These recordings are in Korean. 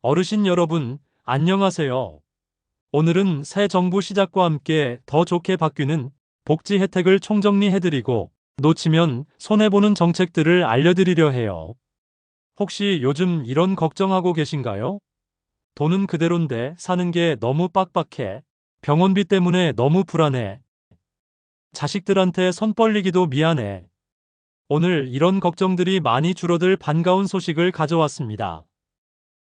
어르신 여러분, 안녕하세요. 오늘은 새 정부 시작과 함께 더 좋게 바뀌는 복지 혜택을 총정리해드리고 놓치면 손해보는 정책들을 알려드리려 해요. 혹시 요즘 이런 걱정하고 계신가요? 돈은 그대로인데 사는 게 너무 빡빡해. 병원비 때문에 너무 불안해. 자식들한테 손 벌리기도 미안해. 오늘 이런 걱정들이 많이 줄어들 반가운 소식을 가져왔습니다.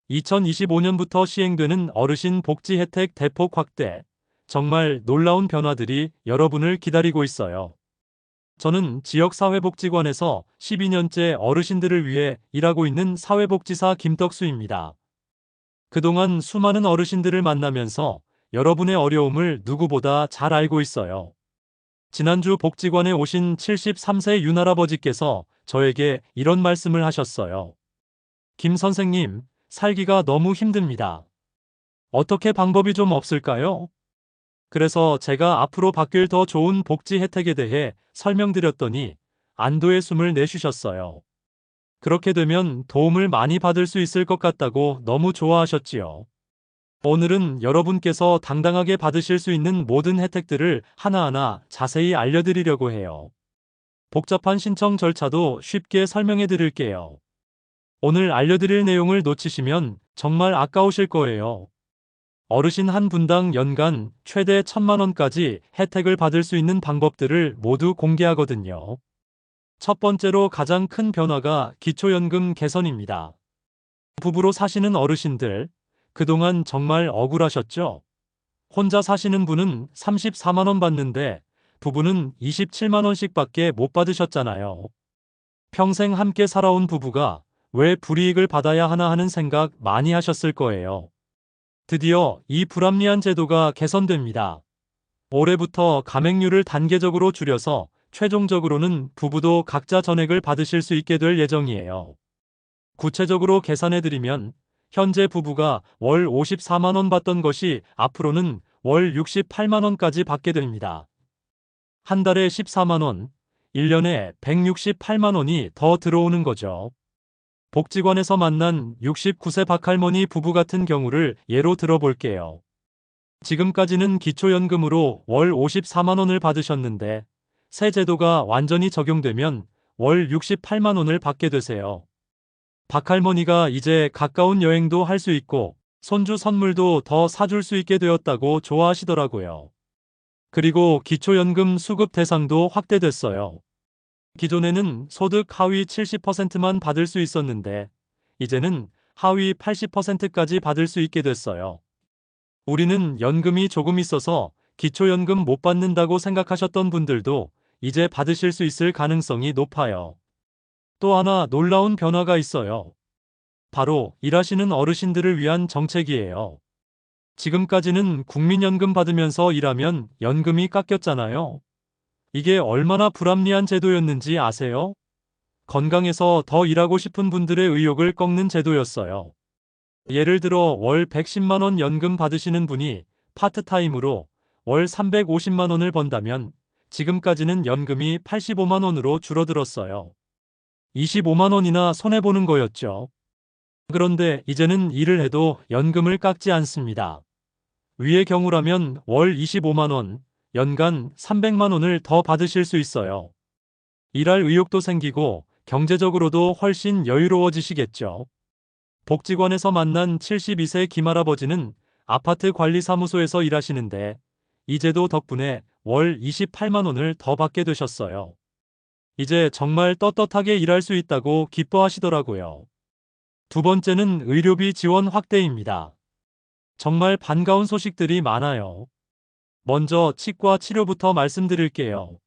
2025년부터 시행되는 어르신 복지 혜택 대폭 확대. 정말 놀라운 변화들이 여러분을 기다리고 있어요. 저는 지역사회복지관에서 12년째 어르신들을 위해 일하고 있는 사회복지사 김덕수입니다. 그동안 수많은 어르신들을 만나면서 여러분의 어려움을 누구보다 잘 알고 있어요. 지난주 복지관에 오신 73세 윤할아버지께서 저에게 이런 말씀을 하셨어요. 김 선생님, 살기가 너무 힘듭니다. 어떻게 방법이 좀 없을까요? 그래서 제가 앞으로 바뀔 더 좋은 복지 혜택에 대해 설명드렸더니 안도의 숨을 내쉬셨어요. 그렇게 되면 도움을 많이 받을 수 있을 것 같다고 너무 좋아하셨지요. 오늘은 여러분께서 당당하게 받으실 수 있는 모든 혜택들을 하나하나 자세히 알려드리려고 해요. 복잡한 신청 절차도 쉽게 설명해 드릴게요. 오늘 알려드릴 내용을 놓치시면 정말 아까우실 거예요. 어르신 한 분당 연간 최대 1,000만 원까지 혜택을 받을 수 있는 방법들을 모두 공개하거든요. 첫 번째로 가장 큰 변화가 기초연금 개선입니다. 부부로 사시는 어르신들, 그동안 정말 억울하셨죠? 혼자 사시는 분은 34만 원 받는데 부부는 27만 원씩 밖에 못 받으셨잖아요. 평생 함께 살아온 부부가 왜 불이익을 받아야 하나 하는 생각 많이 하셨을 거예요. 드디어 이 불합리한 제도가 개선됩니다. 올해부터 가맹률을 단계적으로 줄여서 최종적으로는 부부도 각자 전액을 받으실 수 있게 될 예정이에요. 구체적으로 계산해드리면 현재 부부가 월 54만 원 받던 것이 앞으로는 월 68만 원까지 받게 됩니다. 한 달에 14만 원, 1년에 168만 원이 더 들어오는 거죠. 복지관에서 만난 69세 박할머니 부부 같은 경우를 예로 들어볼게요. 지금까지는 기초연금으로 월 54만 원을 받으셨는데 새 제도가 완전히 적용되면 월 68만 원을 받게 되세요. 박할머니가 이제 가까운 여행도 할 수 있고 손주 선물도 더 사줄 수 있게 되었다고 좋아하시더라고요. 그리고 기초연금 수급 대상도 확대됐어요. 기존에는 소득 하위 70%만 받을 수 있었는데 이제는 하위 80%까지 받을 수 있게 됐어요. 우리는 연금이 조금 있어서 기초연금 못 받는다고 생각하셨던 분들도 이제 받으실 수 있을 가능성이 높아요. 또 하나 놀라운 변화가 있어요. 바로 일하시는 어르신들을 위한 정책이에요. 지금까지는 국민연금 받으면서 일하면 연금이 깎였잖아요. 이게 얼마나 불합리한 제도였는지 아세요? 건강해서 더 일하고 싶은 분들의 의욕을 꺾는 제도였어요. 예를 들어 월 110만 원 연금 받으시는 분이 파트타임으로 월 350만 원을 번다면 지금까지는 연금이 85만 원으로 줄어들었어요. 25만 원이나 손해보는 거였죠. 그런데 이제는 일을 해도 연금을 깎지 않습니다. 위의 경우라면 월 25만 원, 연간 300만 원을 더 받으실 수 있어요. 일할 의욕도 생기고 경제적으로도 훨씬 여유로워지시겠죠. 복지관에서 만난 72세 김할아버지는 아파트 관리사무소에서 일하시는데 이 제도 덕분에 월 28만 원을 더 받게 되셨어요. 이제 정말 떳떳하게 일할 수 있다고 기뻐하시더라고요. 두 번째는 의료비 지원 확대입니다. 정말 반가운 소식들이 많아요. 먼저 치과 치료부터 말씀드릴게요.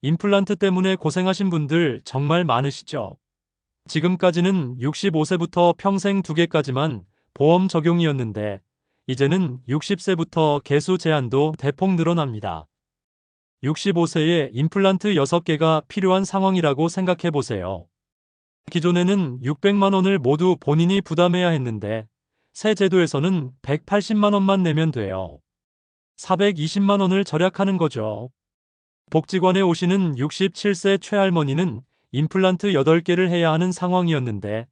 임플란트 때문에 고생하신 분들 정말 많으시죠? 지금까지는 65세부터 평생 2개까지만 보험 적용이었는데 이제는 60세부터 개수 제한도 대폭 늘어납니다. 65세에 임플란트 6개가 필요한 상황이라고 생각해 보세요. 기존에는 600만 원을 모두 본인이 부담해야 했는데 새 제도에서는 180만 원만 내면 돼요. 420만 원을 절약하는 거죠. 복지관에 오시는 67세 최할머니는 임플란트 8개를 해야 하는 상황이었는데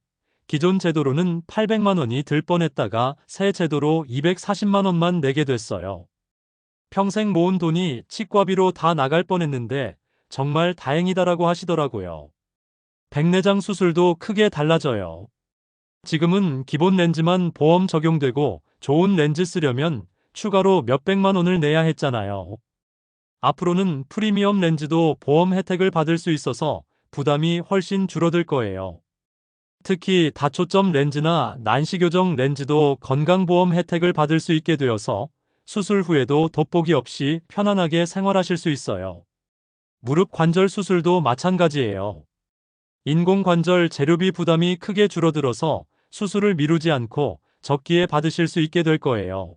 기존 제도로는 800만 원이 들 뻔했다가 새 제도로 240만 원만 내게 됐어요. 평생 모은 돈이 치과비로 다 나갈 뻔했는데 정말 다행이다라고 하시더라고요. 백내장 수술도 크게 달라져요. 지금은 기본 렌즈만 보험 적용되고 좋은 렌즈 쓰려면 추가로 몇백만 원을 내야 했잖아요. 앞으로는 프리미엄 렌즈도 보험 혜택을 받을 수 있어서 부담이 훨씬 줄어들 거예요. 특히 다초점 렌즈나 난시교정 렌즈도 건강보험 혜택을 받을 수 있게 되어서 수술 후에도 돋보기 없이 편안하게 생활하실 수 있어요. 무릎 관절 수술도 마찬가지예요. 인공관절 재료비 부담이 크게 줄어들어서 수술을 미루지 않고 적기에 받으실 수 있게 될 거예요.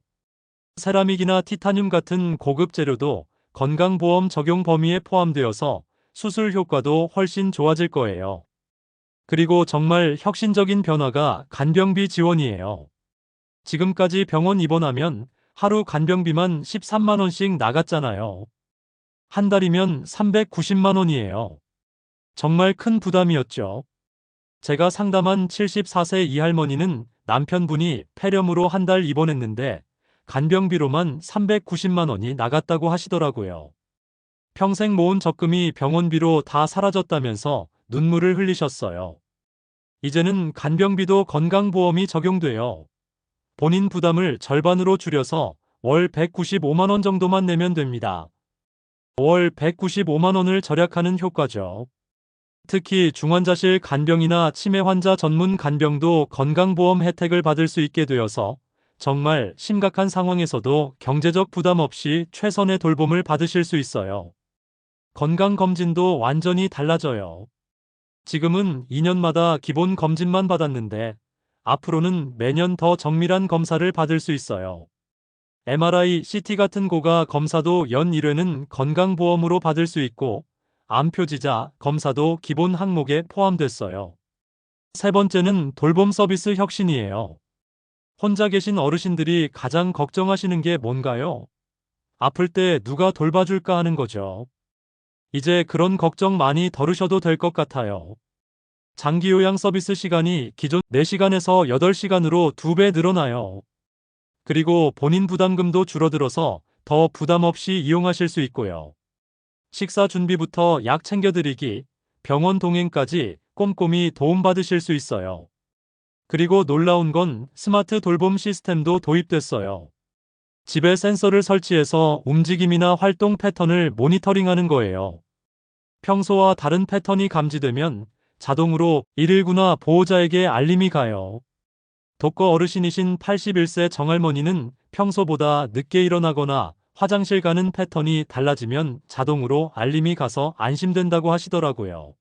세라믹이나 티타늄 같은 고급 재료도 건강보험 적용 범위에 포함되어서 수술 효과도 훨씬 좋아질 거예요. 그리고 정말 혁신적인 변화가 간병비 지원이에요. 지금까지 병원 입원하면 하루 간병비만 13만 원씩 나갔잖아요. 한 달이면 390만 원이에요. 정말 큰 부담이었죠. 제가 상담한 74세 이 할머니는 남편분이 폐렴으로 한 달 입원했는데 간병비로만 390만 원이 나갔다고 하시더라고요. 평생 모은 적금이 병원비로 다 사라졌다면서 눈물을 흘리셨어요. 이제는 간병비도 건강보험이 적용돼요. 본인 부담을 절반으로 줄여서 월 195만 원 정도만 내면 됩니다. 월 195만 원을 절약하는 효과죠. 특히 중환자실 간병이나 치매 환자 전문 간병도 건강보험 혜택을 받을 수 있게 되어서 정말 심각한 상황에서도 경제적 부담 없이 최선의 돌봄을 받으실 수 있어요. 건강검진도 완전히 달라져요. 지금은 2년마다 기본 검진만 받았는데 앞으로는 매년 더 정밀한 검사를 받을 수 있어요. MRI, CT 같은 고가 검사도 연 1회는 건강보험으로 받을 수 있고 암표지자 검사도 기본 항목에 포함됐어요. 세 번째는 돌봄 서비스 혁신이에요. 혼자 계신 어르신들이 가장 걱정하시는 게 뭔가요? 아플 때 누가 돌봐줄까 하는 거죠. 이제 그런 걱정 많이 덜으셔도 될 것 같아요. 장기 요양 서비스 시간이 기존 4시간에서 8시간으로 2배 늘어나요. 그리고 본인 부담금도 줄어들어서 더 부담 없이 이용하실 수 있고요. 식사 준비부터 약 챙겨드리기, 병원 동행까지 꼼꼼히 도움받으실 수 있어요. 그리고 놀라운 건 스마트 돌봄 시스템도 도입됐어요. 집에 센서를 설치해서 움직임이나 활동 패턴을 모니터링하는 거예요. 평소와 다른 패턴이 감지되면 자동으로 119나 보호자에게 알림이 가요. 독거 어르신이신 81세 정할머니는 평소보다 늦게 일어나거나 화장실 가는 패턴이 달라지면 자동으로 알림이 가서 안심된다고 하시더라고요.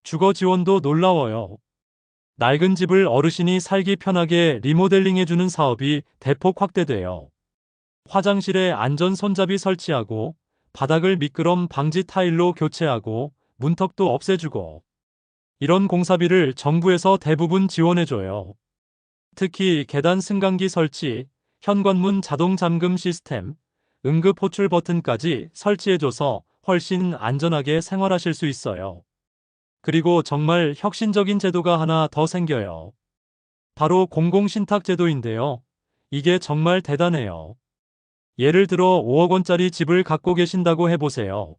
주거 지원도 놀라워요. 낡은 집을 어르신이 살기 편하게 리모델링해주는 사업이 대폭 확대돼요. 화장실에 안전 손잡이 설치하고 바닥을 미끄럼 방지 타일로 교체하고 문턱도 없애주고 이런 공사비를 정부에서 대부분 지원해줘요. 특히 계단 승강기 설치, 현관문 자동 잠금 시스템, 응급 호출 버튼까지 설치해줘서 훨씬 안전하게 생활하실 수 있어요. 그리고 정말 혁신적인 제도가 하나 더 생겨요. 바로 공공신탁제도인데요. 이게 정말 대단해요. 예를 들어 5억 원짜리 집을 갖고 계신다고 해보세요.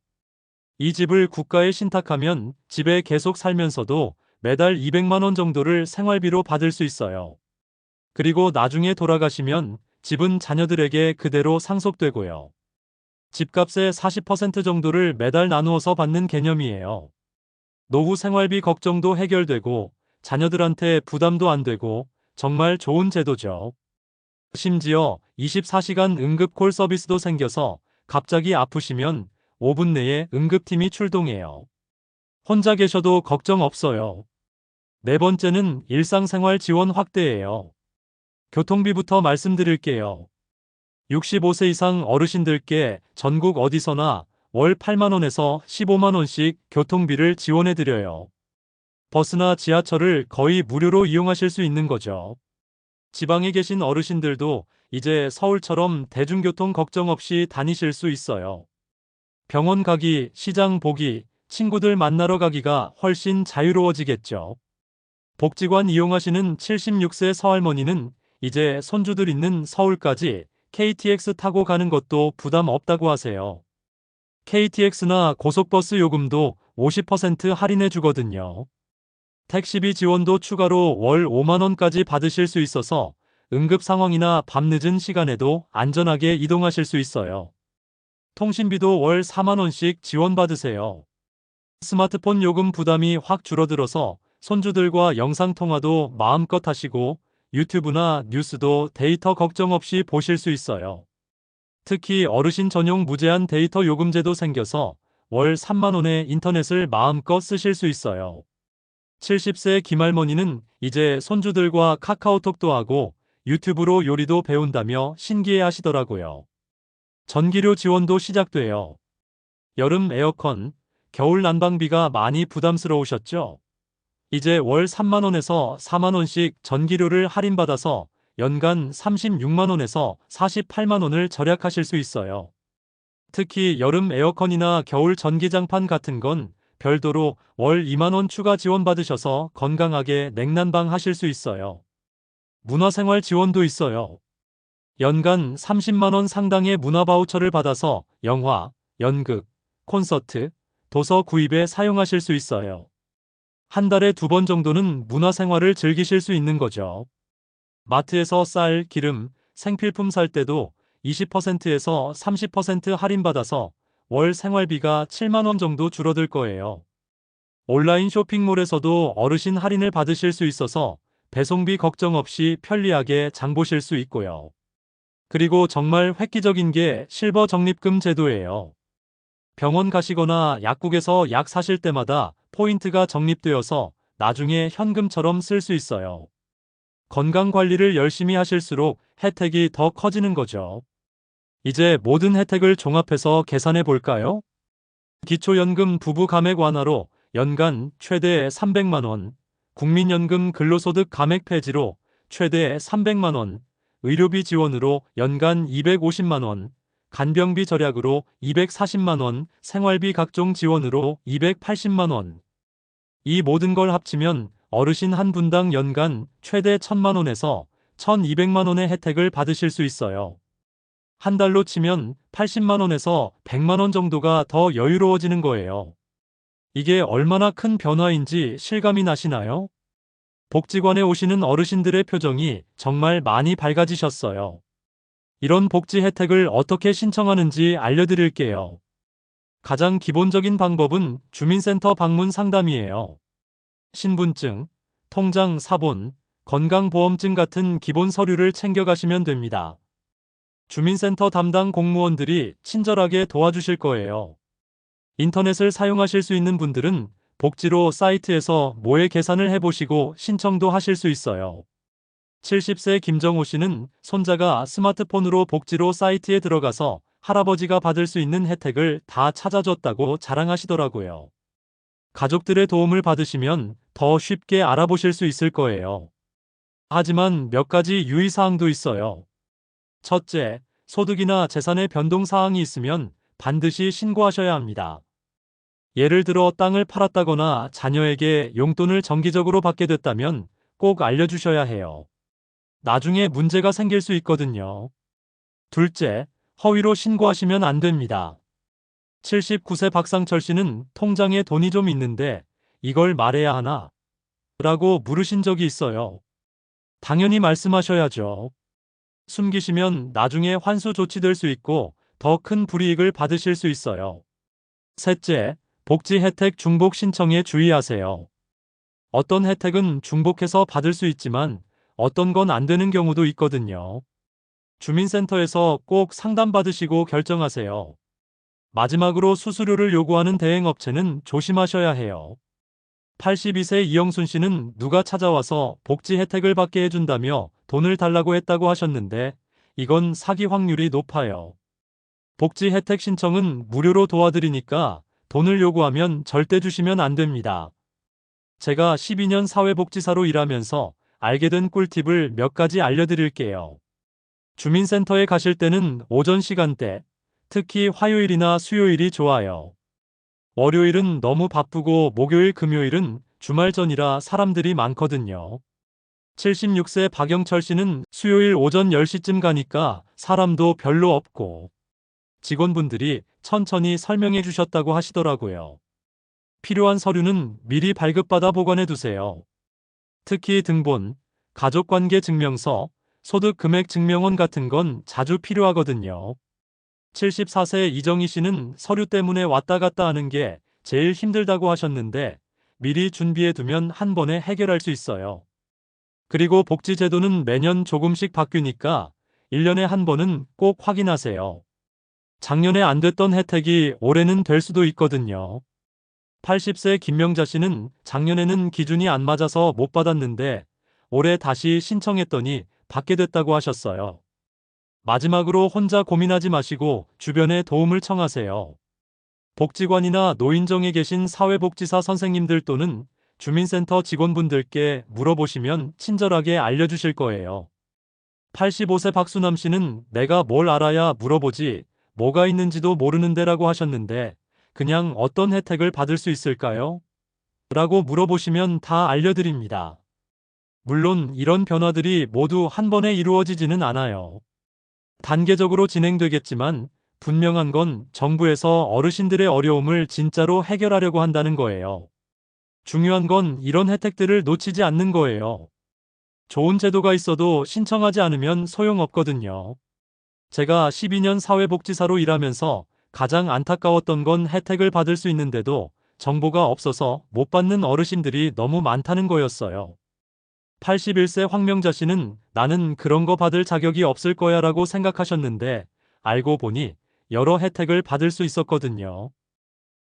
이 집을 국가에 신탁하면 집에 계속 살면서도 매달 200만 원 정도를 생활비로 받을 수 있어요. 그리고 나중에 돌아가시면 집은 자녀들에게 그대로 상속되고요. 집값의 40% 정도를 매달 나누어서 받는 개념이에요. 노후 생활비 걱정도 해결되고 자녀들한테 부담도 안 되고 정말 좋은 제도죠. 심지어 24시간 응급콜 서비스도 생겨서 갑자기 아프시면 5분 내에 응급팀이 출동해요. 혼자 계셔도 걱정 없어요. 네 번째는 일상생활 지원 확대예요. 교통비부터 말씀드릴게요. 65세 이상 어르신들께 전국 어디서나 월 8만 원에서 15만 원씩 교통비를 지원해드려요. 버스나 지하철을 거의 무료로 이용하실 수 있는 거죠. 지방에 계신 어르신들도 이제 서울처럼 대중교통 걱정 없이 다니실 수 있어요. 병원 가기, 시장 보기, 친구들 만나러 가기가 훨씬 자유로워지겠죠. 복지관 이용하시는 76세 서할머니는 이제 손주들 있는 서울까지 KTX 타고 가는 것도 부담 없다고 하세요. KTX나 고속버스 요금도 50% 할인해 주거든요. 택시비 지원도 추가로 월 5만 원까지 받으실 수 있어서 응급 상황이나 밤늦은 시간에도 안전하게 이동하실 수 있어요. 통신비도 월 4만 원씩 지원받으세요. 스마트폰 요금 부담이 확 줄어들어서 손주들과 영상통화도 마음껏 하시고 유튜브나 뉴스도 데이터 걱정 없이 보실 수 있어요. 특히 어르신 전용 무제한 데이터 요금제도 생겨서 월 3만 원의 인터넷을 마음껏 쓰실 수 있어요. 70세 김할머니는 이제 손주들과 카카오톡도 하고 유튜브로 요리도 배운다며 신기해 하시더라고요. 전기료 지원도 시작돼요. 여름 에어컨, 겨울 난방비가 많이 부담스러우셨죠? 이제 월 3만 원에서 4만 원씩 전기료를 할인받아서 연간 36만 원에서 48만 원을 절약하실 수 있어요. 특히 여름 에어컨이나 겨울 전기장판 같은 건 별도로 월 2만 원 추가 지원받으셔서 건강하게 냉난방 하실 수 있어요. 문화생활 지원도 있어요. 연간 30만 원 상당의 문화바우처를 받아서 영화, 연극, 콘서트, 도서 구입에 사용하실 수 있어요. 한 달에 2번 정도는 문화생활을 즐기실 수 있는 거죠. 마트에서 쌀, 기름, 생필품 살 때도 20%에서 30% 할인받아서 월 생활비가 7만 원 정도 줄어들 거예요. 온라인 쇼핑몰에서도 어르신 할인을 받으실 수 있어서 배송비 걱정 없이 편리하게 장 보실 수 있고요. 그리고 정말 획기적인 게 실버 적립금 제도예요. 병원 가시거나 약국에서 약 사실 때마다 포인트가 적립되어서 나중에 현금처럼 쓸 수 있어요. 건강관리를 열심히 하실수록 혜택이 더 커지는 거죠. 이제 모든 혜택을 종합해서 계산해 볼까요? 기초연금 부부 감액 완화로 연간 최대 300만 원, 국민연금 근로소득 감액 폐지로 최대 300만 원, 의료비 지원으로 연간 250만 원, 간병비 절약으로 240만 원, 생활비 각종 지원으로 280만 원. 이 모든 걸 합치면 어르신 한 분당 연간 최대 1,000만 원에서 1,200만 원의 혜택을 받으실 수 있어요. 한 달로 치면 80만 원에서 100만 원 정도가 더 여유로워지는 거예요. 이게 얼마나 큰 변화인지 실감이 나시나요? 복지관에 오시는 어르신들의 표정이 정말 많이 밝아지셨어요. 이런 복지 혜택을 어떻게 신청하는지 알려드릴게요. 가장 기본적인 방법은 주민센터 방문 상담이에요. 신분증, 통장 사본, 건강보험증 같은 기본 서류를 챙겨가시면 됩니다. 주민센터 담당 공무원들이 친절하게 도와주실 거예요. 인터넷을 사용하실 수 있는 분들은 복지로 사이트에서 모의 계산을 해보시고 신청도 하실 수 있어요. 70세 김정호 씨는 손자가 스마트폰으로 복지로 사이트에 들어가서 할아버지가 받을 수 있는 혜택을 다 찾아줬다고 자랑하시더라고요. 가족들의 도움을 받으시면 더 쉽게 알아보실 수 있을 거예요. 하지만 몇 가지 유의사항도 있어요. 첫째, 소득이나 재산의 변동 사항이 있으면 반드시 신고하셔야 합니다. 예를 들어 땅을 팔았다거나 자녀에게 용돈을 정기적으로 받게 됐다면 꼭 알려주셔야 해요. 나중에 문제가 생길 수 있거든요. 둘째, 허위로 신고하시면 안 됩니다. 79세 박상철 씨는 통장에 돈이 좀 있는데 이걸 말해야 하나? 라고 물으신 적이 있어요. 당연히 말씀하셔야죠. 숨기시면 나중에 환수 조치될 수 있고 더 큰 불이익을 받으실 수 있어요. 셋째, 복지 혜택 중복 신청에 주의하세요. 어떤 혜택은 중복해서 받을 수 있지만 어떤 건 안 되는 경우도 있거든요. 주민센터에서 꼭 상담받으시고 결정하세요. 마지막으로 수수료를 요구하는 대행업체는 조심하셔야 해요. 82세 이영순 씨는 누가 찾아와서 복지 혜택을 받게 해준다며 돈을 달라고 했다고 하셨는데 이건 사기 확률이 높아요. 복지 혜택 신청은 무료로 도와드리니까 돈을 요구하면 절대 주시면 안 됩니다. 제가 12년 사회복지사로 일하면서 알게 된 꿀팁을 몇 가지 알려드릴게요. 주민센터에 가실 때는 오전 시간대, 특히 화요일이나 수요일이 좋아요. 월요일은 너무 바쁘고 목요일, 금요일은 주말 전이라 사람들이 많거든요. 76세 박영철 씨는 수요일 오전 10시쯤 가니까 사람도 별로 없고 직원분들이 천천히 설명해 주셨다고 하시더라고요. 필요한 서류는 미리 발급받아 보관해 두세요. 특히 등본, 가족관계 증명서, 소득 금액 증명원 같은 건 자주 필요하거든요. 74세 이정희 씨는 서류 때문에 왔다 갔다 하는 게 제일 힘들다고 하셨는데 미리 준비해 두면 한 번에 해결할 수 있어요. 그리고 복지제도는 매년 조금씩 바뀌니까 1년에 한 번은 꼭 확인하세요. 작년에 안 됐던 혜택이 올해는 될 수도 있거든요. 80세 김명자 씨는 작년에는 기준이 안 맞아서 못 받았는데 올해 다시 신청했더니 받게 됐다고 하셨어요. 마지막으로 혼자 고민하지 마시고 주변에 도움을 청하세요. 복지관이나 노인정에 계신 사회복지사 선생님들 또는 주민센터 직원분들께 물어보시면 친절하게 알려주실 거예요. 85세 박수남 씨는 내가 뭘 알아야 물어보지 뭐가 있는지도 모르는데라고 하셨는데 그냥 어떤 혜택을 받을 수 있을까요? 라고 물어보시면 다 알려드립니다. 물론 이런 변화들이 모두 한 번에 이루어지지는 않아요. 단계적으로 진행되겠지만 분명한 건 정부에서 어르신들의 어려움을 진짜로 해결하려고 한다는 거예요. 중요한 건 이런 혜택들을 놓치지 않는 거예요. 좋은 제도가 있어도 신청하지 않으면 소용없거든요. 제가 12년 사회복지사로 일하면서 가장 안타까웠던 건 혜택을 받을 수 있는데도 정보가 없어서 못 받는 어르신들이 너무 많다는 거였어요. 81세 황명자 씨는 나는 그런 거 받을 자격이 없을 거야 라고 생각하셨는데 알고 보니 여러 혜택을 받을 수 있었거든요.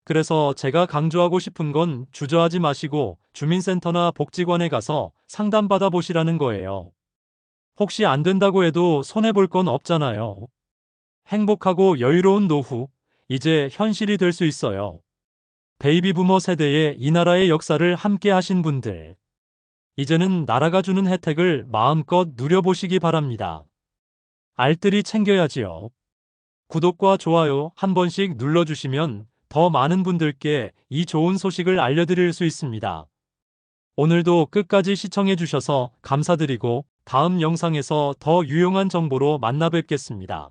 그래서 제가 강조하고 싶은 건 주저하지 마시고 주민센터나 복지관에 가서 상담받아 보시라는 거예요. 혹시 안 된다고 해도 손해볼 건 없잖아요. 행복하고 여유로운 노후, 이제 현실이 될 수 있어요. 베이비 부머 세대의 이 나라의 역사를 함께 하신 분들. 이제는 나라가 주는 혜택을 마음껏 누려보시기 바랍니다. 알뜰히 챙겨야지요. 구독과 좋아요 한 번씩 눌러주시면 더 많은 분들께 이 좋은 소식을 알려드릴 수 있습니다. 오늘도 끝까지 시청해주셔서 감사드리고 다음 영상에서 더 유용한 정보로 만나 뵙겠습니다.